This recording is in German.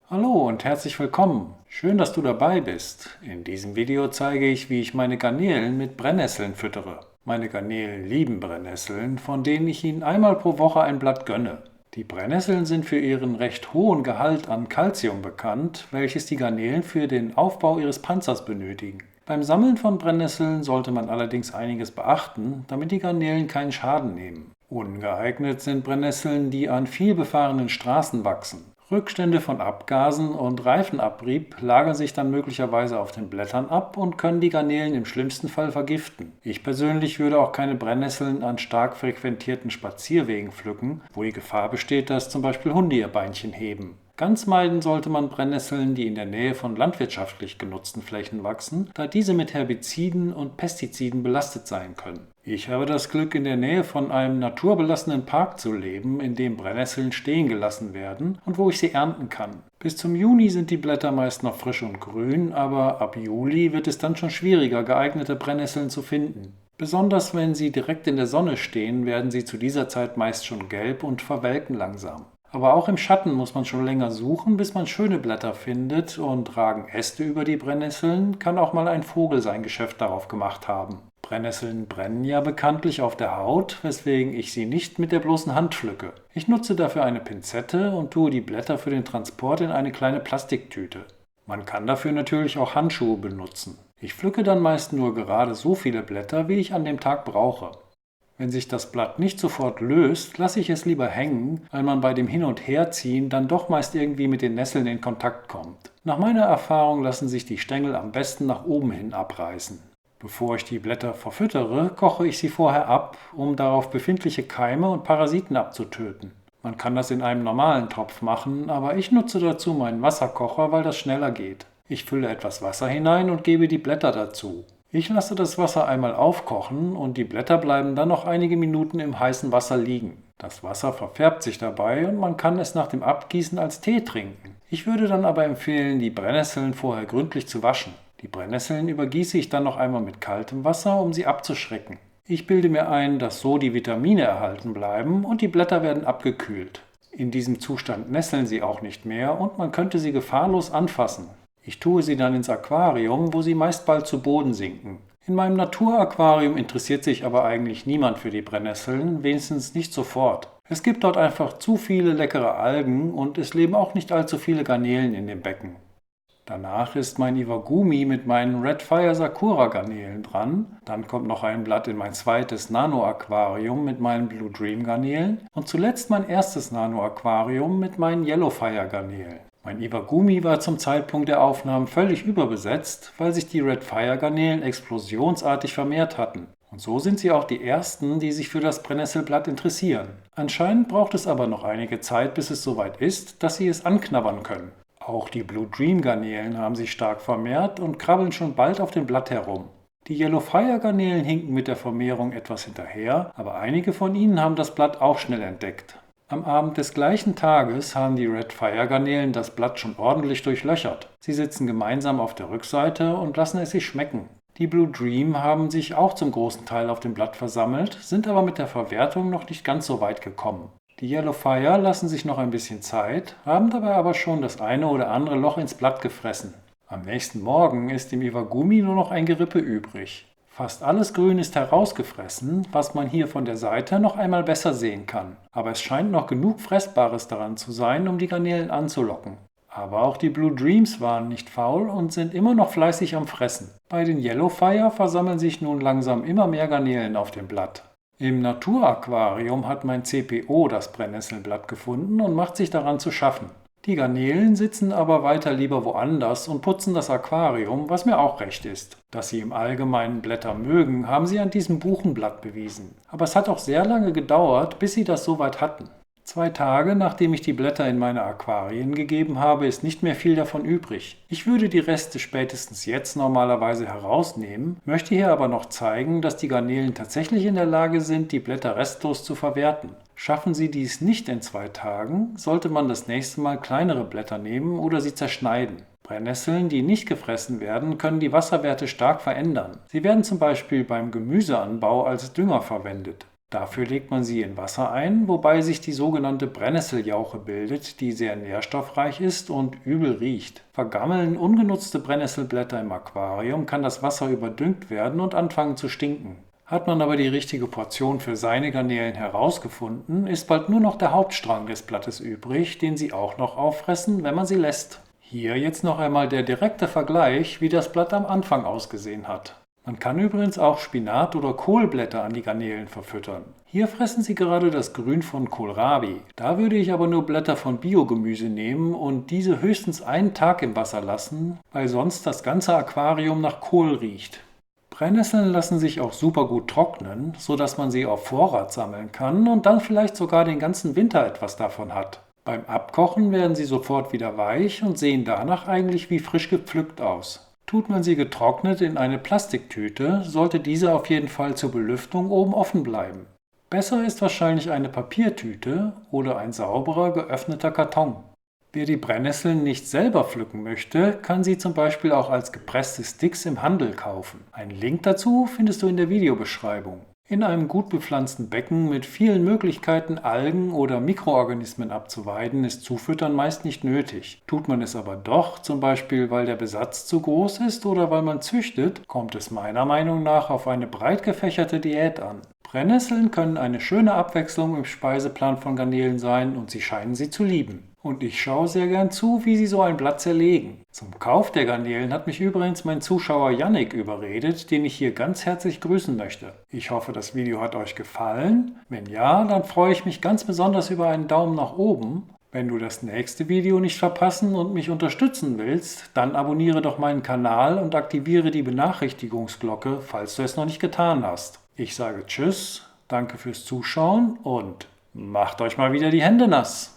Hallo und herzlich willkommen. Schön, dass du dabei bist. In diesem Video zeige ich, wie ich meine Garnelen mit Brennnesseln füttere. Meine Garnelen lieben Brennnesseln, von denen ich ihnen einmal pro Woche ein Blatt gönne. Die Brennnesseln sind für ihren recht hohen Gehalt an Calcium bekannt, welches die Garnelen für den Aufbau ihres Panzers benötigen. Beim Sammeln von Brennnesseln sollte man allerdings einiges beachten, damit die Garnelen keinen Schaden nehmen. Ungeeignet sind Brennnesseln, die an viel befahrenen Straßen wachsen. Rückstände von Abgasen und Reifenabrieb lagern sich dann möglicherweise auf den Blättern ab und können die Garnelen im schlimmsten Fall vergiften. Ich persönlich würde auch keine Brennnesseln an stark frequentierten Spazierwegen pflücken, wo die Gefahr besteht, dass zum Beispiel Hunde ihr Beinchen heben. Ganz meiden sollte man Brennnesseln, die in der Nähe von landwirtschaftlich genutzten Flächen wachsen, da diese mit Herbiziden und Pestiziden belastet sein können. Ich habe das Glück, in der Nähe von einem naturbelassenen Park zu leben, in dem Brennnesseln stehen gelassen werden und wo ich sie ernten kann. Bis zum Juni sind die Blätter meist noch frisch und grün, aber ab Juli wird es dann schon schwieriger, geeignete Brennnesseln zu finden. Besonders wenn sie direkt in der Sonne stehen, werden sie zu dieser Zeit meist schon gelb und verwelken langsam. Aber auch im Schatten muss man schon länger suchen, bis man schöne Blätter findet, und ragen Äste über die Brennnesseln, kann auch mal ein Vogel sein Geschäft darauf gemacht haben. Brennnesseln brennen ja bekanntlich auf der Haut, weswegen ich sie nicht mit der bloßen Hand pflücke. Ich nutze dafür eine Pinzette und tue die Blätter für den Transport in eine kleine Plastiktüte. Man kann dafür natürlich auch Handschuhe benutzen. Ich pflücke dann meist nur gerade so viele Blätter, wie ich an dem Tag brauche. Wenn sich das Blatt nicht sofort löst, lasse ich es lieber hängen, weil man bei dem Hin- und Herziehen dann doch meist irgendwie mit den Nesseln in Kontakt kommt. Nach meiner Erfahrung lassen sich die Stängel am besten nach oben hin abreißen. Bevor ich die Blätter verfüttere, koche ich sie vorher ab, um darauf befindliche Keime und Parasiten abzutöten. Man kann das in einem normalen Topf machen, aber ich nutze dazu meinen Wasserkocher, weil das schneller geht. Ich fülle etwas Wasser hinein und gebe die Blätter dazu. Ich lasse das Wasser einmal aufkochen und die Blätter bleiben dann noch einige Minuten im heißen Wasser liegen. Das Wasser verfärbt sich dabei und man kann es nach dem Abgießen als Tee trinken. Ich würde dann aber empfehlen, die Brennnesseln vorher gründlich zu waschen. Die Brennnesseln übergieße ich dann noch einmal mit kaltem Wasser, um sie abzuschrecken. Ich bilde mir ein, dass so die Vitamine erhalten bleiben und die Blätter werden abgekühlt. In diesem Zustand nesseln sie auch nicht mehr und man könnte sie gefahrlos anfassen. Ich tue sie dann ins Aquarium, wo sie meist bald zu Boden sinken. In meinem Naturaquarium interessiert sich aber eigentlich niemand für die Brennnesseln, wenigstens nicht sofort. Es gibt dort einfach zu viele leckere Algen und es leben auch nicht allzu viele Garnelen in dem Becken. Danach ist mein Iwagumi mit meinen Red Fire Sakura Garnelen dran. Dann kommt noch ein Blatt in mein zweites Nano-Aquarium mit meinen Blue Dream Garnelen und zuletzt mein erstes Nano-Aquarium mit meinen Yellow Fire Garnelen. Mein Iwagumi war zum Zeitpunkt der Aufnahmen völlig überbesetzt, weil sich die Red Fire Garnelen explosionsartig vermehrt hatten. Und so sind sie auch die ersten, die sich für das Brennnesselblatt interessieren. Anscheinend braucht es aber noch einige Zeit, bis es soweit ist, dass sie es anknabbern können. Auch die Blue Dream Garnelen haben sich stark vermehrt und krabbeln schon bald auf dem Blatt herum. Die Yellow Fire Garnelen hinken mit der Vermehrung etwas hinterher, aber einige von ihnen haben das Blatt auch schnell entdeckt. Am Abend des gleichen Tages haben die Red Fire Garnelen das Blatt schon ordentlich durchlöchert. Sie sitzen gemeinsam auf der Rückseite und lassen es sich schmecken. Die Blue Dream haben sich auch zum großen Teil auf dem Blatt versammelt, sind aber mit der Verwertung noch nicht ganz so weit gekommen. Die Yellow Fire lassen sich noch ein bisschen Zeit, haben dabei aber schon das eine oder andere Loch ins Blatt gefressen. Am nächsten Morgen ist im Iwagumi nur noch ein Gerippe übrig. Fast alles Grün ist herausgefressen, was man hier von der Seite noch einmal besser sehen kann. Aber es scheint noch genug Fressbares daran zu sein, um die Garnelen anzulocken. Aber auch die Blue Dreams waren nicht faul und sind immer noch fleißig am Fressen. Bei den Yellow Fire versammeln sich nun langsam immer mehr Garnelen auf dem Blatt. Im Naturaquarium hat mein CPO das Brennnesselblatt gefunden und macht sich daran zu schaffen. Die Garnelen sitzen aber weiter lieber woanders und putzen das Aquarium, was mir auch recht ist. Dass sie im Allgemeinen Blätter mögen, haben sie an diesem Buchenblatt bewiesen. Aber es hat auch sehr lange gedauert, bis sie das soweit hatten. 2 Tage, nachdem ich die Blätter in meine Aquarien gegeben habe, ist nicht mehr viel davon übrig. Ich würde die Reste spätestens jetzt normalerweise herausnehmen, möchte hier aber noch zeigen, dass die Garnelen tatsächlich in der Lage sind, die Blätter restlos zu verwerten. Schaffen sie dies nicht in 2 Tagen, sollte man das nächste Mal kleinere Blätter nehmen oder sie zerschneiden. Brennnesseln, die nicht gefressen werden, können die Wasserwerte stark verändern. Sie werden zum Beispiel beim Gemüseanbau als Dünger verwendet. Dafür legt man sie in Wasser ein, wobei sich die sogenannte Brennnesseljauche bildet, die sehr nährstoffreich ist und übel riecht. Vergammeln ungenutzte Brennnesselblätter im Aquarium, kann das Wasser überdüngt werden und anfangen zu stinken. Hat man aber die richtige Portion für seine Garnelen herausgefunden, ist bald nur noch der Hauptstrang des Blattes übrig, den sie auch noch auffressen, wenn man sie lässt. Hier jetzt noch einmal der direkte Vergleich, wie das Blatt am Anfang ausgesehen hat. Man kann übrigens auch Spinat oder Kohlblätter an die Garnelen verfüttern. Hier fressen sie gerade das Grün von Kohlrabi. Da würde ich aber nur Blätter von Biogemüse nehmen und diese höchstens einen Tag im Wasser lassen, weil sonst das ganze Aquarium nach Kohl riecht. Brennnesseln lassen sich auch super gut trocknen, sodass man sie auf Vorrat sammeln kann und dann vielleicht sogar den ganzen Winter etwas davon hat. Beim Abkochen werden sie sofort wieder weich und sehen danach eigentlich wie frisch gepflückt aus. Tut man sie getrocknet in eine Plastiktüte, sollte diese auf jeden Fall zur Belüftung oben offen bleiben. Besser ist wahrscheinlich eine Papiertüte oder ein sauberer, geöffneter Karton. Wer die Brennnesseln nicht selber pflücken möchte, kann sie zum Beispiel auch als gepresste Sticks im Handel kaufen. Einen Link dazu findest du in der Videobeschreibung. In einem gut bepflanzten Becken mit vielen Möglichkeiten, Algen oder Mikroorganismen abzuweiden, ist Zufüttern meist nicht nötig. Tut man es aber doch, zum Beispiel weil der Besatz zu groß ist oder weil man züchtet, kommt es meiner Meinung nach auf eine breit gefächerte Diät an. Brennnesseln können eine schöne Abwechslung im Speiseplan von Garnelen sein und sie scheinen sie zu lieben. Und ich schaue sehr gern zu, wie sie so ein Blatt zerlegen. Zum Kauf der Garnelen hat mich übrigens mein Zuschauer Yannick überredet, den ich hier ganz herzlich grüßen möchte. Ich hoffe, das Video hat euch gefallen. Wenn ja, dann freue ich mich ganz besonders über einen Daumen nach oben. Wenn du das nächste Video nicht verpassen und mich unterstützen willst, dann abonniere doch meinen Kanal und aktiviere die Benachrichtigungsglocke, falls du es noch nicht getan hast. Ich sage Tschüss, danke fürs Zuschauen und macht euch mal wieder die Hände nass.